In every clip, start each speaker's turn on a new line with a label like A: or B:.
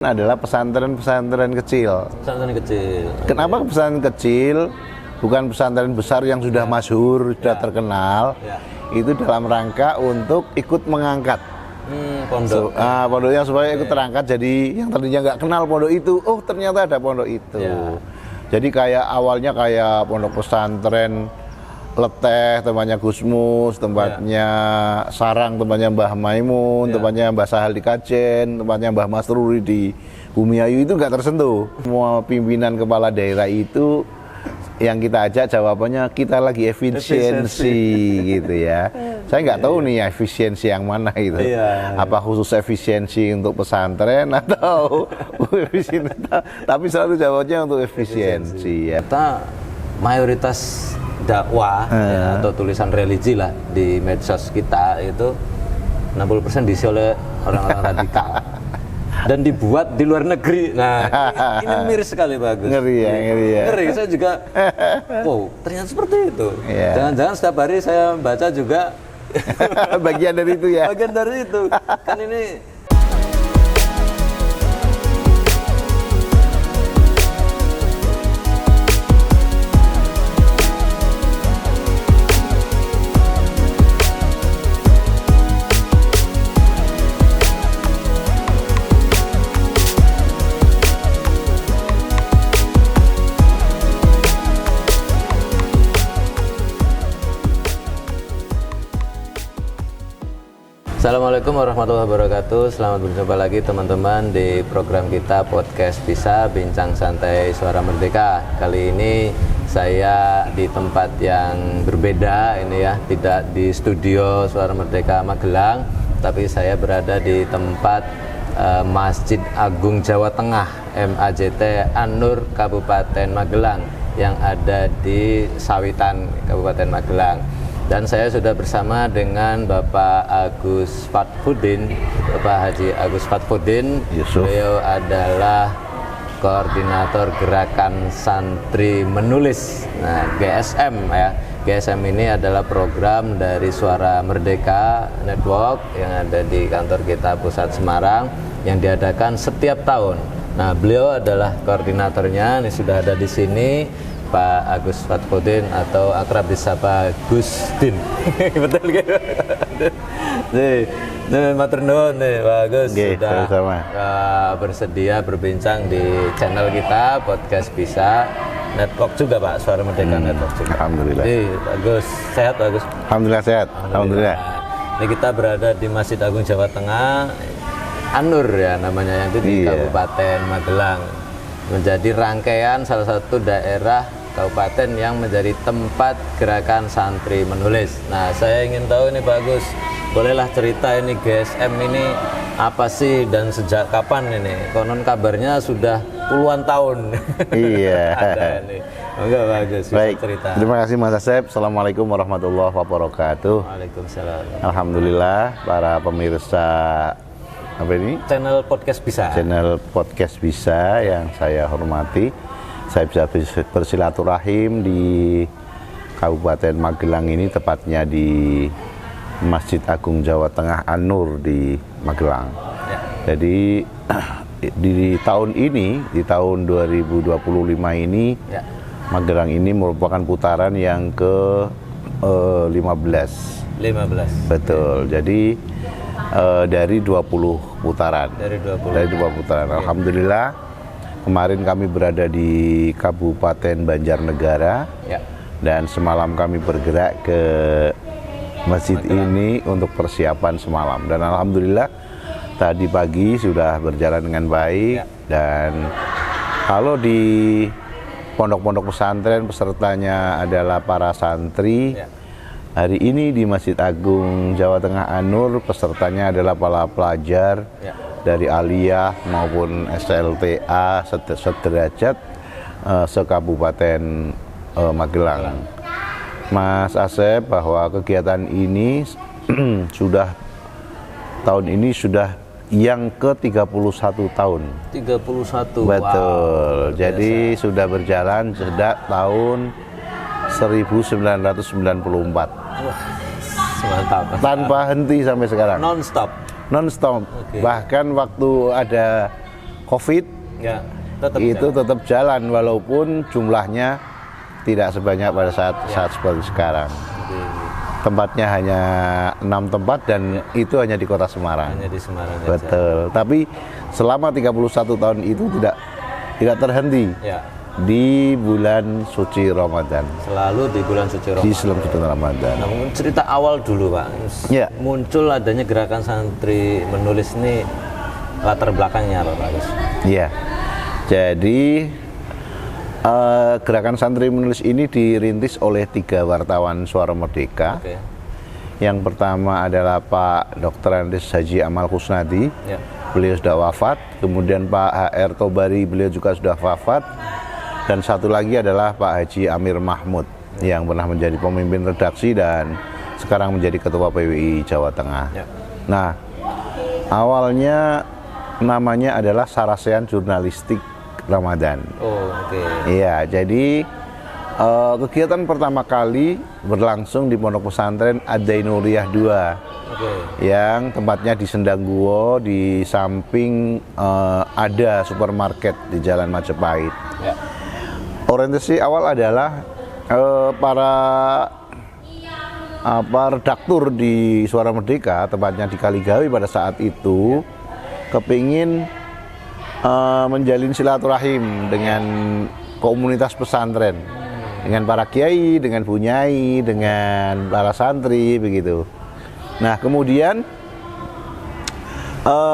A: Adalah pesantren-pesantren kecil.
B: Pesantren kecil.
A: Kenapa pesantren kecil? Bukan pesantren besar yang sudah masyhur, sudah terkenal. Itu dalam rangka untuk ikut mengangkat
B: Pondok.
A: pondoknya supaya ikut terangkat. Jadi yang tadinya nggak kenal pondok itu, oh ternyata ada pondok itu. Jadi kayak awalnya kayak pondok pesantren Leteh, tempatnya Gusmus, tempatnya Sarang, tempatnya Mbah Maimun, tempatnya Mbah Sahal di Kajen, tempatnya Mbah Masruri di Bumiayu itu nggak tersentuh. Semua pimpinan kepala daerah itu yang kita ajak jawabannya kita lagi efisiensi gitu ya. Saya nggak tahu nih efisiensi yang mana itu. Apa khusus efisiensi untuk pesantren atau efisiensi? Tapi selalu jawabnya untuk efisiensi ya.
B: Kita mayoritas dakwah atau tulisan religi lah di medsos kita itu 60% diisi oleh orang-orang radikal dan dibuat di luar negeri. Nah, ini miris sekali bagus.
A: Ngeri ya.
B: Ngeri, saya juga wow, ternyata seperti itu. Jangan-jangan setiap hari saya baca juga
A: bagian dari itu ya.
B: Bagian dari itu. Kan ini Assalamualaikum warahmatullahi wabarakatuh. Selamat berjumpa lagi teman-teman di program kita Podcast Bisa Bincang Santai Suara Merdeka. Kali ini saya di tempat yang berbeda ini ya, tidak di studio Suara Merdeka Magelang, tapi saya berada di tempat Masjid Agung Jawa Tengah MAJT An-Nur Kabupaten Magelang yang ada di Sawitan Kabupaten Magelang. Dan saya sudah bersama dengan Bapak Agus Fatfuddin, Bapak Haji Agus Fatfuddin. Beliau adalah koordinator Gerakan Santri Menulis, nah GSM ya. GSM ini adalah program dari Suara Merdeka Network yang ada di kantor kita pusat Semarang yang diadakan setiap tahun. Nah, beliau adalah koordinatornya, ini sudah ada di sini. Pak Agus Fatfuddin atau akrab disapa Gusdin. Betul gitu. Nih, matur nuwun nih Pak Agus sudah bersedia berbincang di channel kita Podcast Bisa Network juga Pak, Suara Merdeka Network juga.
A: Alhamdulillah.
B: Pak Agus, sehat Pak Agus?
A: Alhamdulillah sehat. Alhamdulillah.
B: Ini kita berada di Masjid Agung Jawa Tengah An-Nur ya namanya, yang itu di Kabupaten Magelang. Menjadi rangkaian salah satu daerah kabupaten yang menjadi tempat Gerakan Santri Menulis. Nah, saya ingin tahu nih Pak Agus, bolehlah cerita ini GSM ini apa sih dan sejak kapan ini? Konon kabarnya sudah puluhan tahun.
A: Iya.
B: Ada nih. Enggak Pak Agus,
A: baik,
B: cerita.
A: Terima kasih Mas Asep. Assalamualaikum warahmatullahi wabarakatuh.
B: Waalaikumsalam.
A: Alhamdulillah para pemirsa apa ini?
B: Channel Podcast Bisa.
A: Channel Podcast Bisa yang saya hormati. Saya bisa bersilaturahim di Kabupaten Magelang ini, tepatnya di Masjid Agung Jawa Tengah An-Nur di Magelang. Jadi di tahun ini, di tahun 2025 ini, Magelang ini merupakan putaran yang ke-15.
B: 15.
A: Betul. Jadi dari 20 putaran. Dari 20 putaran. Alhamdulillah. Kemarin kami berada di Kabupaten Banjarnegara dan semalam kami bergerak ke masjid ini untuk persiapan semalam. Dan alhamdulillah tadi pagi sudah berjalan dengan baik. Dan kalau di pondok-pondok pesantren pesertanya adalah para santri, hari ini di Masjid Agung Jawa Tengah An-Nur pesertanya adalah para pelajar dari aliyah maupun SLTA sederajat se-Kabupaten Magelang. Mas Asep, bahwa kegiatan ini sudah tahun ini sudah yang ke-31 tahun.
B: 31.
A: Betul. Wow, jadi sudah berjalan sejak tahun 1994.
B: Wah, mantap.
A: Tanpa henti sampai sekarang.
B: Non-stop.
A: Non-stop. Bahkan waktu ada COVID
B: Ya, tetap
A: itu
B: jalan.
A: tetap jalan walaupun jumlahnya tidak sebanyak pada saat seperti sekarang.
B: Oke.
A: Tempatnya hanya 6 tempat dan itu hanya di Kota Semarang.
B: Hanya di Semarang saja.
A: Betul. Tapi selama 31 tahun itu tidak terhenti
B: Ya,
A: di bulan suci Ramadan.
B: selalu di bulan suci
A: Di
B: Ramadan.
A: bulan suci Ramadan.
B: Nah, mungkin cerita awal dulu Pak.
A: Ya.
B: Muncul adanya gerakan santri menulis ini, latar belakangnya apa Pak Agus?
A: Iya. Jadi gerakan santri menulis ini dirintis oleh 3 wartawan Suara Merdeka.
B: Oke.
A: Yang pertama adalah Pak Dr. Andes Haji Amal Kusnadi.
B: Ya.
A: Beliau sudah wafat. Kemudian Pak HR Tobari, beliau juga sudah wafat. Dan satu lagi adalah Pak Haji Amir Mahmud yang pernah menjadi pemimpin redaksi dan sekarang menjadi Ketua PWI Jawa Tengah.
B: Ya.
A: Nah, awalnya namanya adalah Sarasehan Jurnalistik Ramadan.
B: Oh, oke.
A: Iya, jadi kegiatan pertama kali berlangsung di Pondok Pesantren Ad-Dainuriyah 2
B: Oke.
A: yang tempatnya di Sendangguwo, di samping ada supermarket di Jalan Majapahit.
B: Ya.
A: Orientasi awal adalah para redaktur di Suara Merdeka, tepatnya di Kaligawe pada saat itu, kepingin menjalin silaturahim dengan komunitas pesantren, dengan para kiai, dengan bunyai, dengan para santri, begitu. Nah, kemudian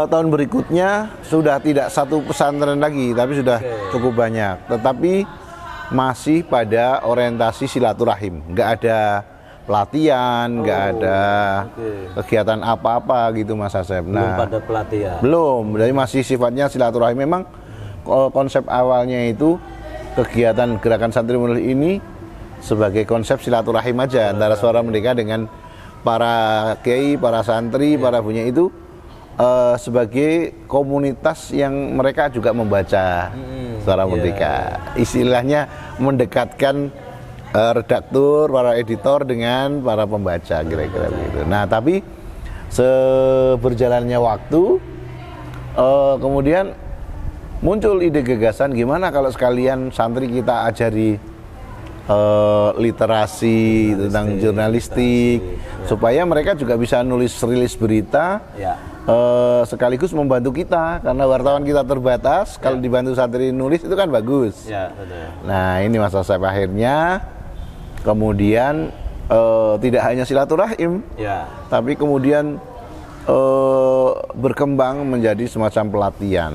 A: tahun berikutnya sudah tidak satu pesantren lagi, tapi sudah cukup banyak. Tetapi masih pada orientasi silaturahim, nggak ada pelatihan, nggak ada kegiatan apa-apa gitu Mas Asep.
B: Belum pada pelatihan.
A: Belum, jadi masih sifatnya silaturahim. Memang konsep awalnya itu kegiatan gerakan santri menulis ini sebagai konsep silaturahim aja antara Suara Merdeka dengan para kiai, para santri, para punya itu sebagai komunitas yang mereka juga membaca Suara Merdeka. Istilahnya mendekatkan redaktur, para editor dengan para pembaca kira-kira begitu. Nah, tapi seberjalannya waktu kemudian muncul ide gagasan gimana kalau sekalian santri kita ajari literasi tentang jurnalistik supaya mereka juga bisa nulis rilis berita.
B: Ya.
A: Sekaligus membantu kita karena wartawan kita terbatas. Kalau dibantu santri nulis itu kan bagus.
B: Ya, betul.
A: Nah, ini Mas Asep akhirnya kemudian tidak hanya silaturahim,
B: Ya.
A: tapi kemudian berkembang menjadi semacam pelatihan.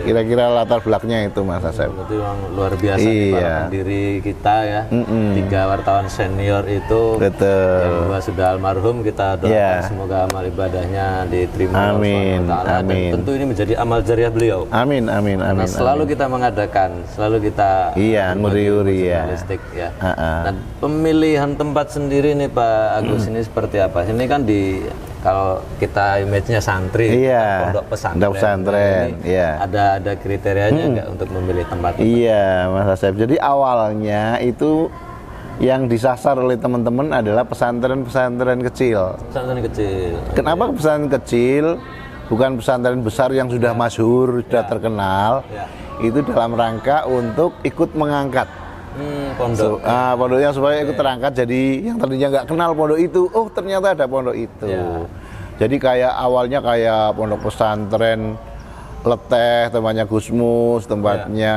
A: Kira-kira latar belakangnya itu Mas Asep.
B: Berarti memang luar biasa nih para
A: Iya.
B: pendiri kita ya. 3 wartawan senior itu
A: Betul.
B: yang dua sudah almarhum, kita doakan
A: Iya.
B: semoga amal ibadahnya diterima Allah
A: Amin,
B: SWT. Dan
A: amin.
B: tentu ini menjadi amal jariah beliau.
A: Amin, amin, amin.
B: Nah, selalu kita mengadakan, selalu kita
A: Iya, nguri-nguri ya.
B: jurnalistik ya. Nah, pemilihan tempat sendiri nih Pak Agus ini seperti apa? Ini kan kalau kita image-nya santri,
A: Iya,
B: pondok pesantren,
A: pondok pesantren,
B: ini
A: iya.
B: ada kriterianya nggak untuk memilih tempat?
A: Iya, Mas Asep. Jadi awalnya itu yang disasar oleh teman-teman adalah pesantren-pesantren kecil.
B: Pesantren kecil.
A: Kenapa pesantren kecil? Bukan pesantren besar yang sudah masyhur, sudah terkenal.
B: Ya.
A: Itu dalam rangka untuk ikut mengangkat
B: Pondok.
A: pondoknya supaya ikut terangkat. Jadi yang tadinya nggak kenal pondok itu, oh ternyata ada pondok itu.
B: Ya.
A: Jadi kayak awalnya kayak pondok pesantren Leteh, tempatnya Gusmus, tempatnya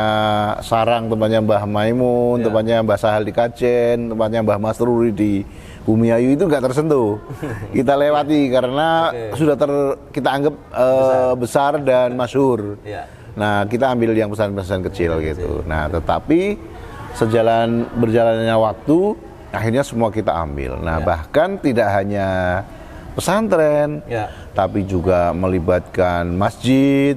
A: Sarang, tempatnya Mbah Maimun, tempatnya Mbah Sahal di Kajen, tempatnya Mbah Masruri di Bumiayu itu nggak tersentuh. Kita lewati karena sudah kita anggap besar dan masyhur.
B: Ya.
A: Nah, kita ambil yang pesan-pesan kecil gitu. Nah, tetapi berjalannya waktu, akhirnya semua kita ambil. Nah, bahkan tidak hanya pesantren, tapi juga melibatkan masjid,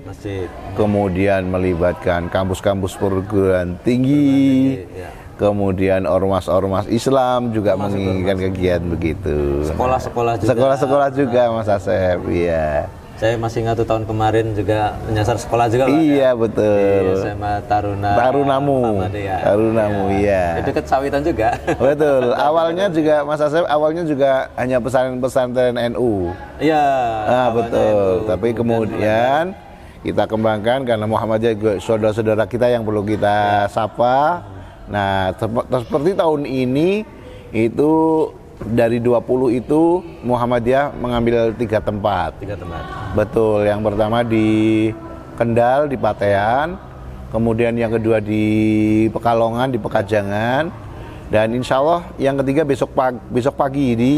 A: kemudian melibatkan kampus-kampus perguruan tinggi, kemudian ormas-ormas Islam juga menginginkan kegiatan begitu.
B: Sekolah-sekolah juga.
A: Sekolah-sekolah juga, Mas Asep, iya.
B: Saya masih ingat tuh tahun kemarin juga menyasar sekolah juga Pak.
A: Iya, betul.
B: Di SMA
A: Tarunamu, iya.
B: Itu dekat Sawitan juga.
A: Betul. Awalnya juga Mas Asep, awalnya juga hanya pesantren-pesantren NU.
B: Iya.
A: Nah, betul.
B: NU.
A: Tapi kemudian kita kembangkan karena Muhammadiyah juga saudara-saudara kita yang perlu kita sapa. Nah, seperti tahun ini itu dari 20 itu Muhammadiyah mengambil 3 tempat.
B: 3 tempat.
A: Betul, yang pertama di Kendal, di Patean, kemudian yang kedua di Pekalongan, di Pekajangan, dan insya Allah yang ketiga besok pagi di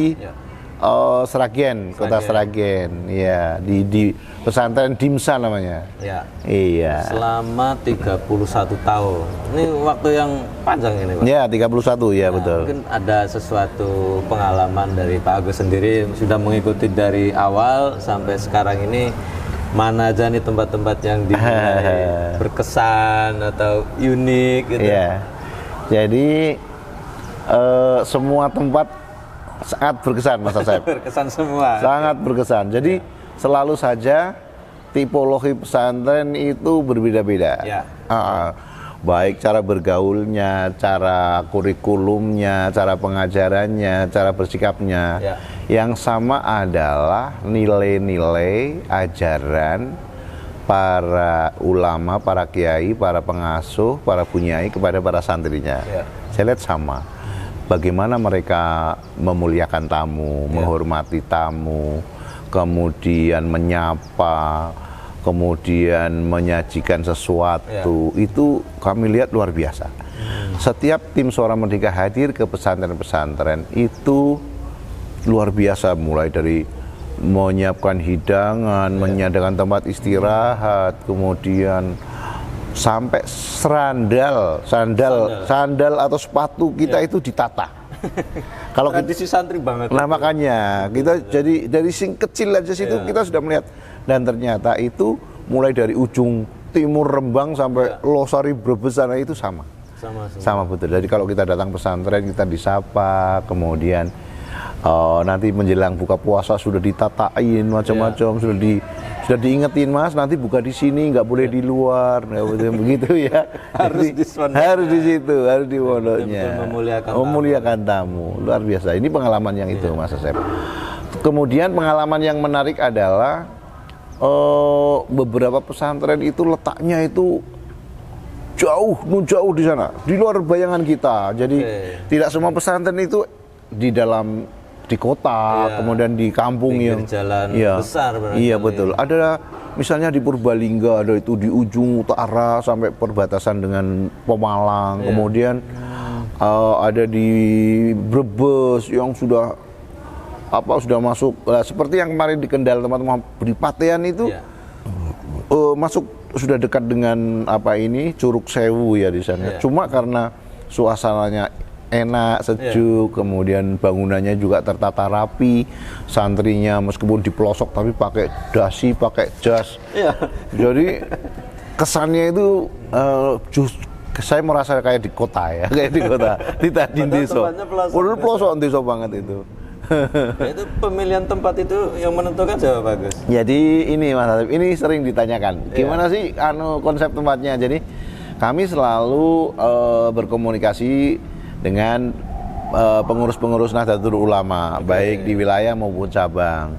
A: Sragen, kota Sragen, ya di pesantren Dimsa namanya.
B: Ya.
A: Iya.
B: Selama 31 tahun. Ini waktu yang panjang ini, Pak.
A: Ya, 31 ya, betul.
B: Mungkin ada sesuatu pengalaman dari Pak Agus sendiri sudah mengikuti dari awal sampai sekarang ini, mana aja nih tempat-tempat yang dinilai berkesan atau unik gitu.
A: Ya. Jadi semua tempat sangat berkesan, Mas Asep.
B: Berkesan semua.
A: Sangat berkesan. Jadi selalu saja tipologi pesantren itu berbeda-beda.
B: Ya.
A: Baik cara bergaulnya, cara kurikulumnya, cara pengajarannya, cara bersikapnya.
B: Ya.
A: Yang sama adalah nilai-nilai ajaran para ulama, para kiai, para pengasuh, para bunyai kepada para santrinya.
B: Ya.
A: Saya lihat sama. Bagaimana mereka memuliakan tamu, menghormati tamu, kemudian menyapa, kemudian menyajikan sesuatu, itu kami lihat luar biasa. Setiap tim Suara Merdeka hadir ke pesantren-pesantren itu luar biasa, mulai dari menyiapkan hidangan, menyediakan tempat istirahat, kemudian sampai sandal atau sepatu kita itu ditata. Kalau
B: tradisi santri banget.
A: Nah, makanya kita jadi dari sing kecil aja situ kita sudah melihat, dan ternyata itu mulai dari ujung timur Rembang sampai Losari Brebes sana itu sama. Sama betul. Jadi kalau kita datang pesantren kita disapa, kemudian nanti menjelang buka puasa sudah ditatain macam-macam, sudah diingetin, Mas, nanti buka di sini, nggak boleh di luar, begitu ya.
B: Harus
A: di situ, harus di pondoknya. Memuliakan tamu, luar biasa. Ini pengalaman yang itu, Mas Asep. Kemudian pengalaman yang menarik adalah beberapa pesantren itu letaknya itu jauh di sana, di luar bayangan kita. Jadi tidak semua pesantren itu di kota, kemudian di kampung yang
B: jalan besar.
A: Iya betul. Ada misalnya di Purbalingga, ada itu di ujung utara sampai perbatasan dengan Pemalang. Kemudian ada di Brebes yang sudah masuk, seperti yang kemarin di Kendal teman-teman di Patean itu masuk sudah dekat dengan Curug Sewu ya di sana. Cuma karena suasananya enak, sejuk, kemudian bangunannya juga tertata rapi, santrinya meskipun di pelosok tapi pakai dasi, pakai jas. Jadi kesannya itu saya merasa kayak di kota ya, kayak di kota, di desa. Pelosok desa banget itu.
B: Itu pemilihan tempat itu yang menentukan siapa, Pak Gus?
A: Jadi ini Mas Hatip, ini sering ditanyakan, gimana sih konsep tempatnya. Jadi kami selalu berkomunikasi dengan pengurus-pengurus Nahdlatul Ulama, baik di wilayah maupun cabang.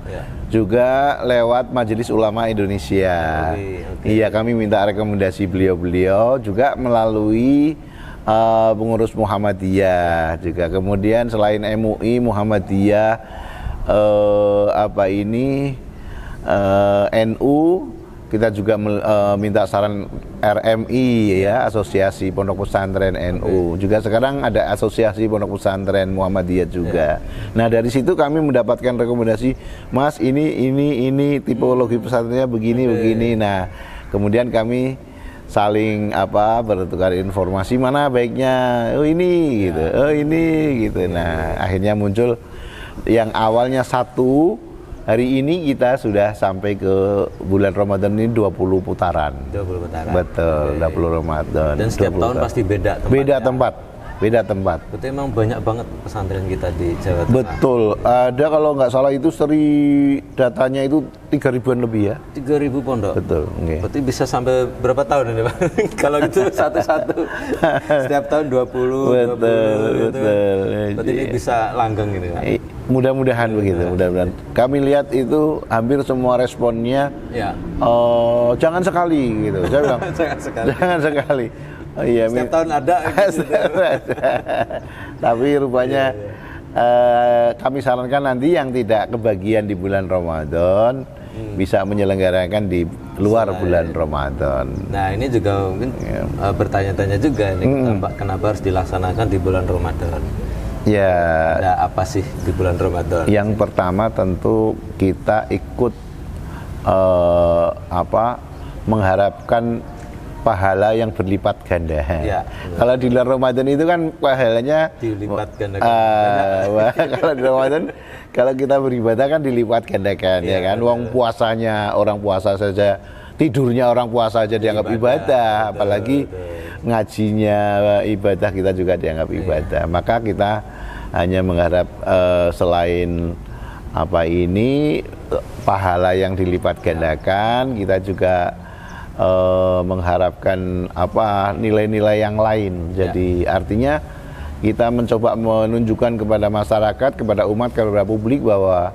A: Juga lewat Majelis Ulama Indonesia. Iya, kami minta rekomendasi beliau-beliau, juga melalui pengurus Muhammadiyah juga. Kemudian selain MUI, Muhammadiyah, NU, kita juga minta saran RMI ya, Asosiasi Pondok Pesantren NU. Juga sekarang ada Asosiasi Pondok Pesantren Muhammadiyah juga. Nah, dari situ kami mendapatkan rekomendasi, Mas, ini tipologi pesantrennya begini. Nah, kemudian kami saling bertukar informasi, mana baiknya, ini gitu. Nah, akhirnya muncul yang awalnya 1. Hari ini kita sudah sampai ke bulan Ramadan ini 20 putaran. 20 putaran. Betul, 20 Ramadan.
B: Dan setiap tahun pasti beda tempat.
A: Beda tempat.
B: Berarti emang banyak banget pesantren kita di Jawa Tengah.
A: Betul. Ada kalau nggak salah itu datanya itu 3.000-an lebih ya.
B: 3.000 pondok.
A: Betul. Okay.
B: Berarti bisa sampai berapa tahun ini, Pak? Kalau gitu satu-satu. Setiap tahun 20.
A: Betul.
B: Berarti ini bisa langgeng ini, Pak.
A: Mudah-mudahan begitu, mudah-mudahan. Kami lihat itu hampir semua responnya,
B: Ya.
A: Jangan sekali gitu. Saya bilang,
B: Jangan sekali.
A: jangan sekali. Oh, iya,
B: Setiap tahun ada. Gitu.
A: Tapi rupanya kami sarankan nanti yang tidak kebagian di bulan Ramadan bisa menyelenggarakan di luar bulan Ramadan.
B: Nah ini juga mungkin bertanya-tanya juga nih, kenapa harus dilaksanakan di bulan Ramadan?
A: Ya.
B: Ada apa sih di bulan Ramadan?
A: Yang pertama tentu kita ikut mengharapkan pahala yang berlipat ganda.
B: Ya,
A: kalau di bulan Ramadan itu kan pahalanya
B: dilipat ganda.
A: Kalau di Ramadan, kalau kita beribadah kan dilipat gandakan, ya kan. Wong puasanya orang puasa saja, tidurnya orang puasa aja dianggap ibadah, apalagi ngajinya ibadah kita juga dianggap ibadah. Maka kita hanya mengharap selain pahala yang dilipat gandakan, kita juga mengharapkan nilai-nilai yang lain. Jadi artinya kita mencoba menunjukkan kepada masyarakat, kepada umat, kepada publik bahwa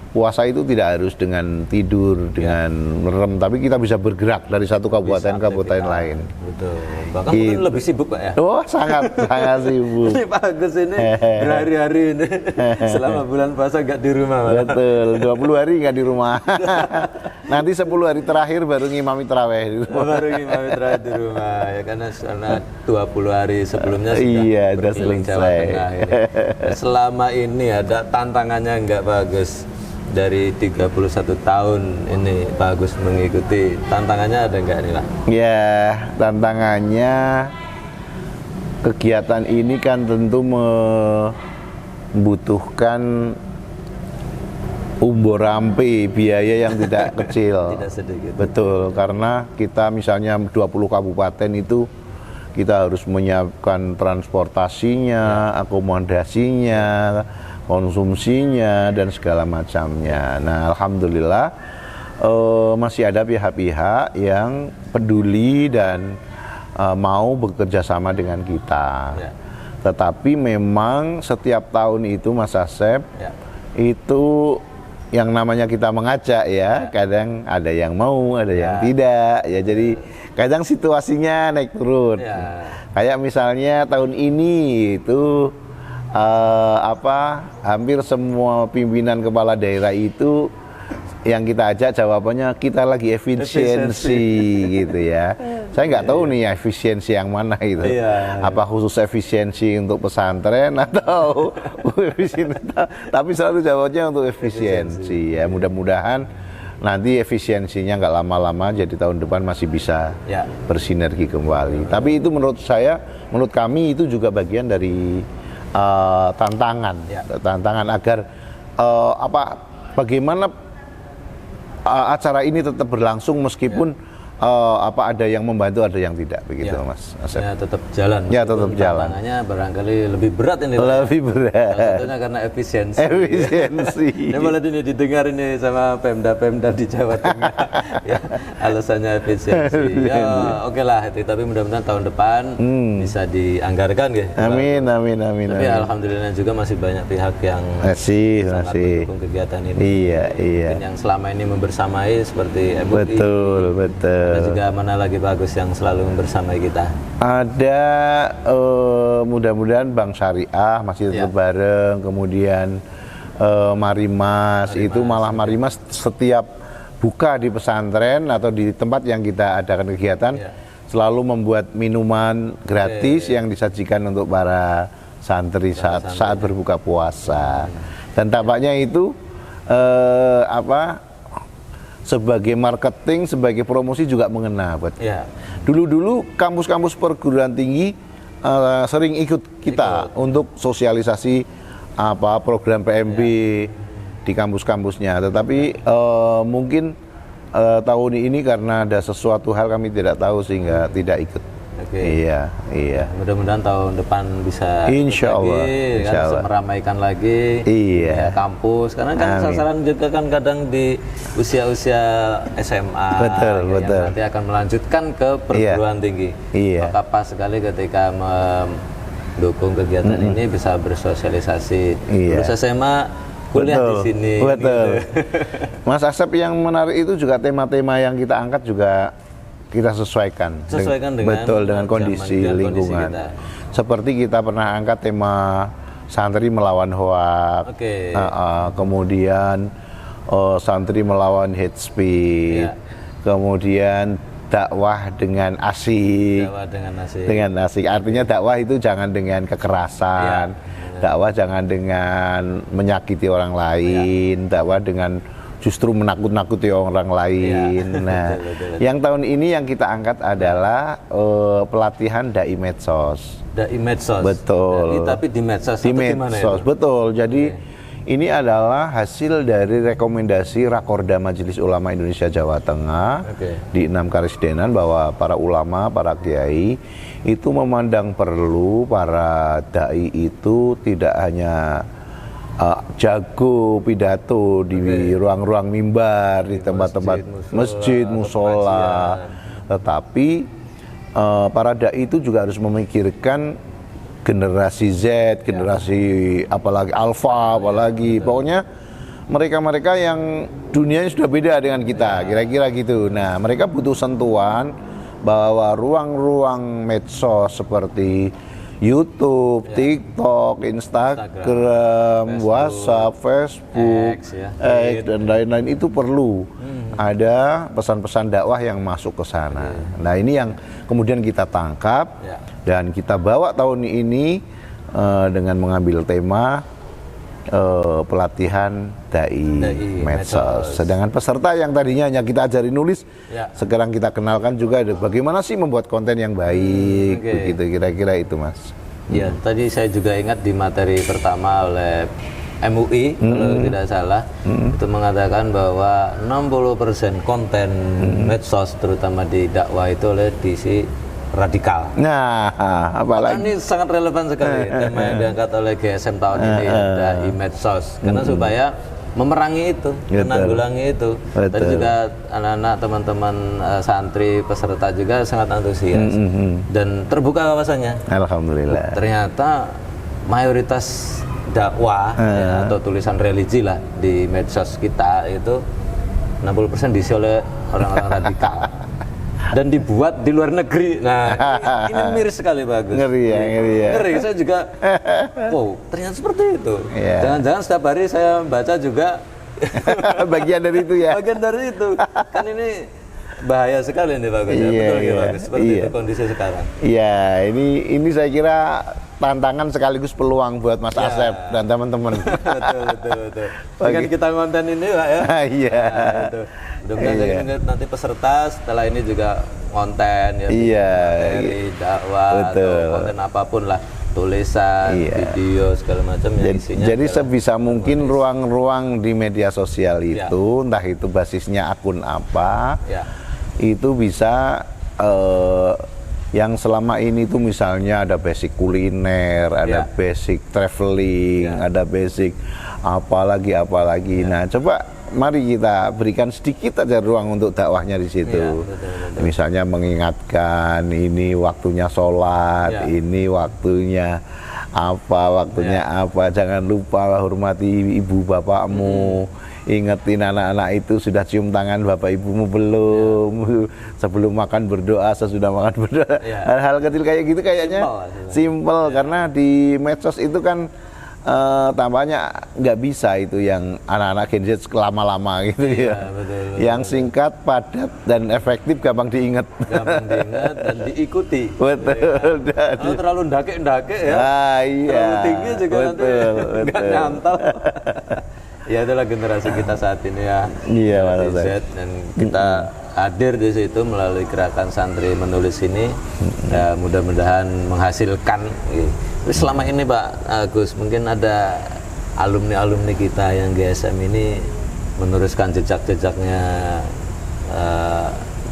A: puasa itu tidak harus dengan tidur, dengan merem, tapi kita bisa bergerak dari satu kabupaten ke kabupaten lain.
B: Betul. Bahkan mungkin lebih sibuk, Pak ya.
A: Oh, sangat sibuk.
B: Ini Pak Agus ini berhari-hari ini selama bulan puasa nggak di rumah, Pak.
A: Betul, 20 hari nggak di rumah. Nanti 10 hari terakhir baru ngimami tarawih di rumah.
B: Baru ngimami tarawih di rumah ya, karena 20 hari sebelumnya sudah berkeliling Jawa Tengah ini. Selama ini ada tantangannya nggak, Pak Agus? Dari 31 tahun ini Pak Agus mengikuti, tantangannya ada nggak nih, Pak?
A: Ya, tantangannya kegiatan ini kan tentu membutuhkan umur rampe, biaya yang tidak kecil.
B: Tidak sedikit.
A: Betul, karena kita misalnya 20 kabupaten itu kita harus menyiapkan transportasinya, akomodasinya, konsumsinya, dan segala macamnya. Nah, alhamdulillah masih ada pihak-pihak yang peduli dan mau bekerja sama dengan kita. Ya. Tetapi memang setiap tahun itu, Mas Asep, itu yang namanya kita mengajak ya, kadang ada yang mau, ada yang tidak. Ya, jadi kadang situasinya naik turun. Kayak misalnya tahun ini itu hampir semua pimpinan kepala daerah itu yang kita ajak jawabannya kita lagi efisiensi gitu ya. Saya nggak tahu nih efisiensi yang mana gitu. Apa khusus efisiensi untuk pesantren atau tapi selalu jawabnya untuk efisiensi ya. Mudah-mudahan nanti efisiensinya nggak lama-lama, jadi tahun depan masih bisa bersinergi kembali. Tapi itu menurut kami itu juga bagian dari tantangan agar bagaimana acara ini tetap berlangsung meskipun ada yang membantu, ada yang tidak, begitu Mas Asep.
B: Ya, tetap jalan.
A: Ya, tetap jalan.
B: Tantangannya barangkali lebih berat ini.
A: Lebih berat.
B: Salah satunya karena efisiensi. Ini malah ini didengar ini sama Pemda di Jawa Tengah. Ya, alasannya efisiensi. Ya, oke lah, tapi mudah-mudahan tahun depan bisa dianggarkan, ya.
A: Amin.
B: Tapi alhamdulillah juga masih banyak pihak yang
A: masih
B: mendukung kegiatan ini.
A: Iya.
B: Yang selama ini membersamai seperti MUI.
A: Betul.
B: Ada juga mana lagi bagus yang selalu membersamai kita?
A: Ada mudah-mudahan Bank Syariah masih tetap bareng, kemudian Marimas itu malah Marimas setiap buka di pesantren atau di tempat yang kita adakan kegiatan selalu membuat minuman gratis yang disajikan untuk para santri saat berbuka puasa. Dan tampaknya itu sebagai marketing, sebagai promosi juga mengena buat. Dulu kampus-kampus perguruan tinggi sering ikut kita untuk sosialisasi program PMB di kampus-kampusnya. Tetapi mungkin tahun ini karena ada sesuatu hal kami tidak tahu sehingga tidak ikut. Iya.
B: Mudah-mudahan tahun depan bisa
A: Insya Allah.
B: bisa meramaikan lagi kampus. Karena kan sasaran juga kan kadang di usia-usia SMA.
A: Betul.
B: Nanti akan melanjutkan ke perguruan tinggi. Maka pas sekali ketika mendukung kegiatan ini bisa bersosialisasi. Lulus SMA kuliah di sini.
A: Betul.
B: Gitu.
A: Mas Asep, yang menarik itu juga tema-tema yang kita angkat juga kita sesuaikan
B: dengan
A: betul dengan kondisi
B: zaman,
A: lingkungan.
B: kondisi
A: Seperti kita pernah angkat tema santri melawan hoak, kemudian santri melawan hate speech, kemudian dakwah dengan asik. Dengan asik. Artinya dakwah itu jangan dengan kekerasan, dakwah jangan dengan menyakiti orang lain, dakwah dengan justru menakut-nakuti orang lain. Nah, betul. Yang tahun ini yang kita angkat adalah pelatihan dai medsos.
B: Dai medsos.
A: Betul.
B: Tapi di medsos.
A: Di medsos, betul. Jadi ini adalah hasil dari rekomendasi Rakorda Majelis Ulama Indonesia Jawa Tengah di 6 Karisdenan, bahwa para ulama, para kiai itu memandang perlu para dai itu tidak hanya jago pidato di ruang-ruang mimbar, di tempat-tempat masjid, musola, tetapi para dai itu juga harus memikirkan generasi Z, generasi apalagi Alpha, apalagi pokoknya mereka-mereka yang dunianya sudah beda dengan kita, kira-kira gitu. Nah, mereka butuh sentuhan bahwa ruang-ruang medsos seperti YouTube, TikTok, Instagram, WhatsApp, Facebook, X, dan lain-lain itu perlu ada pesan-pesan dakwah yang masuk ke sana. Nah, ini yang kemudian kita tangkap dan kita bawa tahun ini dengan mengambil tema pelatihan dai medsos. Sedangkan peserta yang tadinya hanya kita ajari nulis, sekarang kita kenalkan juga bagaimana sih membuat konten yang baik, begitu kira-kira itu, Mas.
B: Ya, tadi saya juga ingat di materi pertama oleh MUI kalau tidak salah, itu mengatakan bahwa 60% konten medsos terutama di dakwah itu oleh diisi radikal.
A: Nah, apalagi
B: ini sangat relevan sekali tema yang diangkat oleh GSM tahun ini, dai medsos, karena supaya memerangi itu, menanggulangi itu. Tadi juga anak-anak teman-teman santri peserta juga sangat antusias dan terbuka wawasannya.
A: Alhamdulillah.
B: Ternyata mayoritas dakwah atau tulisan religi lah di medsos kita itu 60% diisi oleh orang-orang radikal. Dan dibuat di luar negeri. Nah, ini miris sekali, bagus.
A: Ngeri ya.
B: Ngeri, saya juga, wow, ternyata seperti itu. Jangan-jangan setiap hari saya baca juga
A: bagian dari itu ya.
B: Bagian dari itu. Kan ini bahaya sekali nih, bagus. Betul ya, bagus. Seperti itu kondisi sekarang.
A: Iya, ini saya kira tantangan sekaligus peluang buat Mas Asep dan teman-teman.
B: Betul. Dengan kita konten ini, Pak ya.
A: Iya.
B: Mudah-mudahan nanti peserta setelah ini juga konten dari dakwah atau konten apapun lah, tulisan, video segala macam yang isinya.
A: Jadi sebisa mungkin ruang-ruang di media sosial itu, entah itu basisnya akun apa, itu bisa yang selama ini tuh misalnya ada basic kuliner, ada basic traveling, ada basic apalagi. Nah, coba mari kita berikan sedikit aja ruang untuk dakwahnya di situ. Betul. Misalnya mengingatkan ini waktunya sholat, ini waktunya apa, jangan lupa hormati ibu bapakmu. Ingetin anak-anak itu sudah cium tangan bapak ibumu belum, sebelum makan berdoa, sesudah makan berdoa. Hal-hal kecil kayak gitu kayaknya simple karena di medsos itu kan tampaknya nggak bisa itu yang anak-anak Gen Z lama-lama gitu betul. Yang singkat, padat, dan efektif, gampang diingat.
B: Dan diikuti.
A: Betul.
B: Kalau terlalu ndake ya. Terlalu tinggi juga nanti nggak nyantol. Ya, itulah generasi kita saat ini ya.
A: Iya,
B: Z, dan kita hadir di situ melalui gerakan santri menulis ini. Ya, mudah-mudahan menghasilkan. Tapi selama ini Pak Agus, mungkin ada alumni-alumni kita yang GSM ini meneruskan jejak-jejaknya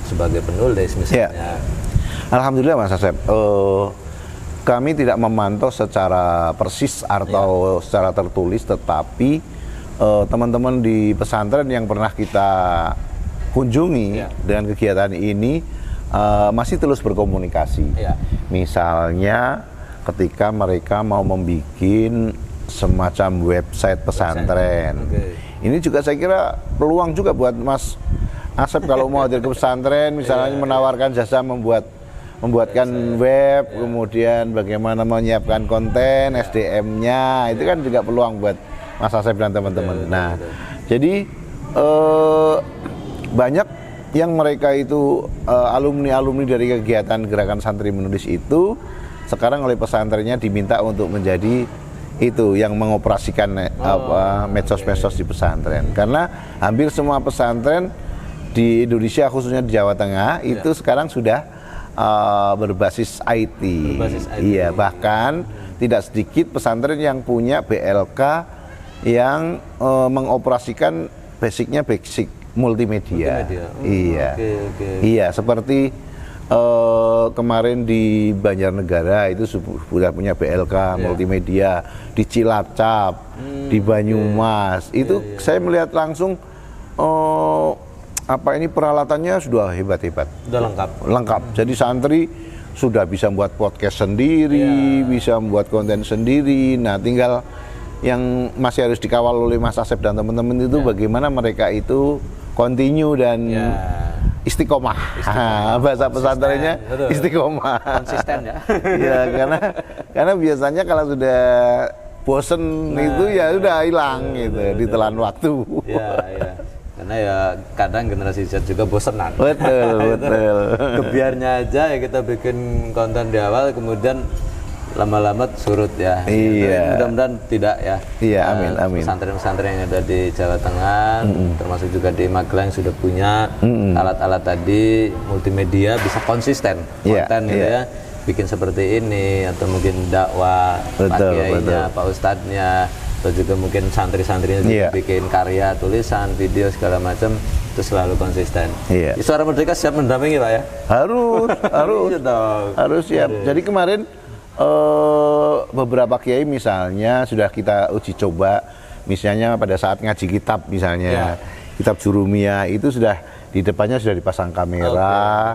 B: sebagai penulis misalnya.
A: Alhamdulillah Mas Asep. Kami tidak memantau secara persis atau secara tertulis, tetapi teman-teman di pesantren yang pernah kita kunjungi dengan kegiatan ini masih terus berkomunikasi. Misalnya ketika mereka mau membuat semacam website pesantren. Ini juga saya kira peluang juga buat Mas Asep kalau mau hadir ke pesantren, misalnya menawarkan jasa membuatkan web, kemudian bagaimana menyiapkan konten, SDM-nya, itu kan juga peluang buat Mas Asep dan teman-teman. Nah, jadi banyak yang mereka itu alumni-alumni dari kegiatan Gerakan Santri Menulis itu sekarang oleh pesantrennya diminta untuk menjadi itu yang mengoperasikan medsos-medsos di pesantren. Karena hampir semua pesantren di Indonesia, khususnya di Jawa Tengah, itu sekarang sudah berbasis IT. Iya, bahkan tidak sedikit pesantren yang punya BLK yang mengoperasikan basic multimedia. Iya. Iya, seperti kemarin di Banjarnegara itu sudah punya BLK multimedia, di Cilacap, di Banyumas. Itu saya melihat langsung ini peralatannya sudah hebat-hebat.
B: Sudah
A: lengkap. Jadi santri sudah bisa membuat podcast sendiri, bisa membuat konten sendiri. Nah, tinggal yang masih harus dikawal oleh Mas Asep dan teman-teman itu bagaimana mereka itu continue dan istiqomah. Bahasa pesantrennya istiqomah.
B: Konsisten ya.
A: Ya, karena biasanya kalau sudah bosen itu ya sudah hilang gitu, ditelan waktu.
B: Iya. Karena ya kadang generasi Z juga bosenan.
A: Betul.
B: Kebiarnya aja ya kita bikin konten di awal, kemudian lama-lama surut ya.
A: Iya.
B: Mudah-mudahan tidak ya.
A: Iya, amin.
B: Pesantren-pesantren yang ada di Jawa Tengah, termasuk juga di Magelang sudah punya alat-alat tadi multimedia, bisa konsisten konten gitu ya. Bikin seperti ini, atau mungkin dakwah Pak Kiainya, Pak Ustadznya, atau juga mungkin santri-santrinya juga bikin karya, tulisan, video segala macam, itu selalu konsisten. Suara Merdeka siap mendampingi Pak ya?
A: Harus siap. Jadi kemarin beberapa kiai misalnya sudah kita uji coba, misalnya pada saat ngaji kitab misalnya, kitab Jurumiyah itu sudah di depannya sudah dipasang kamera.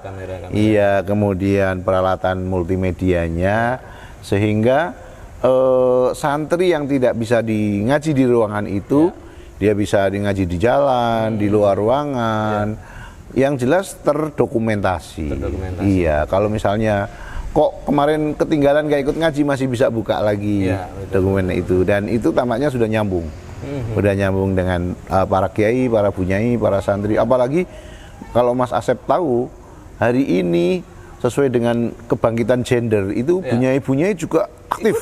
A: Iya, kemudian peralatan multimedianya, sehingga santri yang tidak bisa ngaji di ruangan itu, dia bisa ngaji di jalan, di luar ruangan, yang jelas terdokumentasi. Iya, kalau misalnya kok kemarin ketinggalan gak ikut ngaji, masih bisa buka lagi dokumen itu, dan itu tampaknya sudah nyambung. Udah nyambung dengan para kiai, para bunyai, para santri. Apalagi kalau Mas Asep tahu, hari ini sesuai dengan kebangkitan gender itu bunyai-bunyai juga aktif.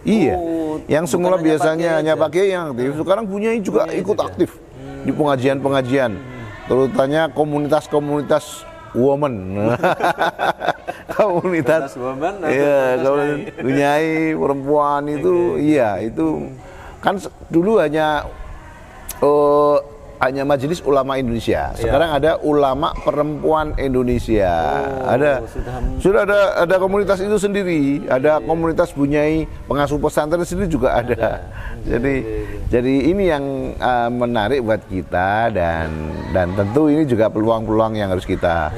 A: Iya. Yang semula biasanya hanya Pak Kiai yang aktif, sekarang bunyai juga ikut aktif di pengajian-pengajian. Terutama komunitas-komunitas woman. komunitas woman, bunyai perempuan itu, itu kan dulu hanya Majelis Ulama Indonesia. Sekarang ada Ulama Perempuan Indonesia. Sudah ada komunitas itu sendiri. Ada komunitas bunyai pengasuh pesantren sendiri juga ada. Jadi ini yang menarik buat kita, dan tentu ini juga peluang-peluang yang harus kita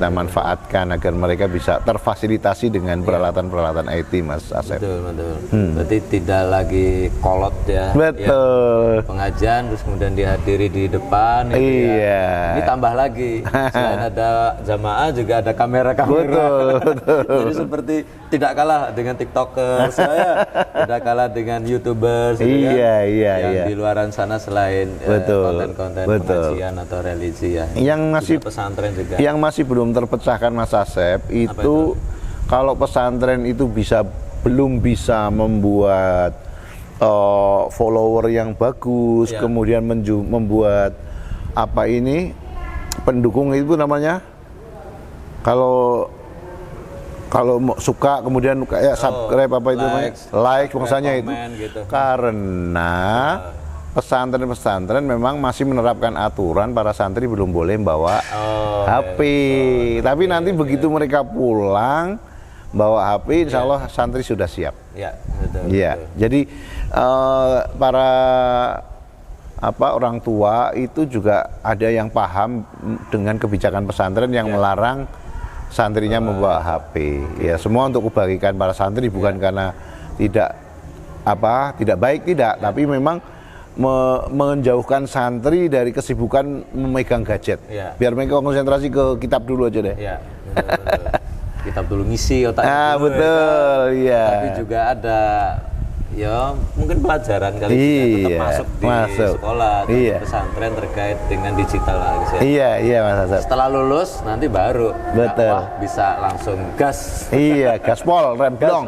A: manfaatkan agar mereka bisa terfasilitasi dengan peralatan-peralatan IT, Mas Asep.
B: Betul. Berarti tidak lagi kolot ya.
A: Betul.
B: Pengajian terus kemudian dihadiri di depan.
A: Iya.
B: Ini tambah lagi. Selain ada jamaah juga ada kamera-kamera.
A: Betul.
B: Jadi seperti tidak kalah dengan TikTokers, tidak kalah dengan YouTubers.
A: Iya.
B: Yang di luaran sana selain konten-konten pengajian atau religi ya.
A: Yang
B: pesantren juga.
A: Yang masih belum terpecahkan, Mas Asep, itu kalau pesantren itu belum bisa membuat follower yang bagus, kemudian membuat pendukung itu namanya, kalau suka kemudian kayak subscribe like maksudnya itu gitu. Karena pesantren memang masih menerapkan aturan para santri belum boleh bawa HP. Tapi nanti begitu mereka pulang bawa HP, insya Allah santri sudah siap. Betul. Jadi para orang tua itu juga ada yang paham dengan kebijakan pesantren yang melarang santrinya membawa HP. Ya, semua untuk kebaikan para santri, bukan karena tidak tidak baik tidak, tapi memang menjauhkan santri dari kesibukan memegang gadget.
B: Ya.
A: Biar mereka konsentrasi ke kitab dulu aja deh.
B: Ya, betul. Kitab dulu ngisi otaknya dulu,
A: betul, iya.
B: Tapi juga ada ya mungkin pelajaran kali juga tetap masuk di sekolah dan pesantren terkait dengan digital lah guys ya.
A: Iya Mas Asep.
B: Setelah lulus nanti baru bisa langsung gas.
A: Iya, gaspol, remblong.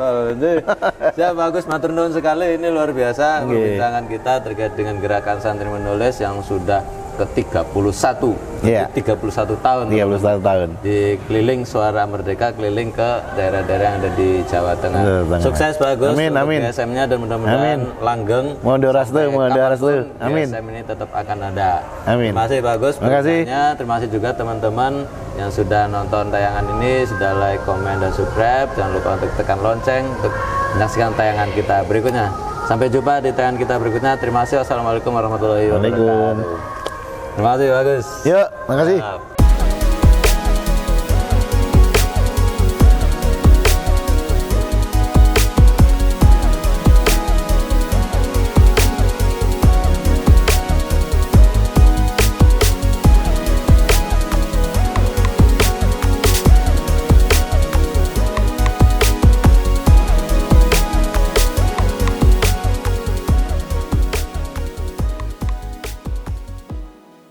B: Ya bagus, matur nuwun sekali, ini luar biasa perbincangan kita terkait dengan gerakan santri menulis yang sudah ke-31.
A: Iya.
B: 31 tahun.
A: 31 tahun.
B: Di keliling Suara Merdeka, keliling ke daerah-daerah yang ada di Jawa Tengah. Sukses bagus.
A: Amin.
B: GSM-nya dan mudah-mudahan langgeng.
A: Mohon restu. Amin.
B: GSM ini tetap akan ada.
A: Amin.
B: Terima kasih bagus.
A: Terima kasih.
B: Terima kasih juga teman-teman yang sudah nonton tayangan ini, sudah like, komen, dan subscribe. Jangan lupa untuk tekan lonceng untuk menyaksikan tayangan kita berikutnya. Sampai jumpa di tayangan kita berikutnya. Terima kasih. Wassalamualaikum warahmatullahi wabarakatuh. Terima kasih bagus.
A: Yuk, makasih.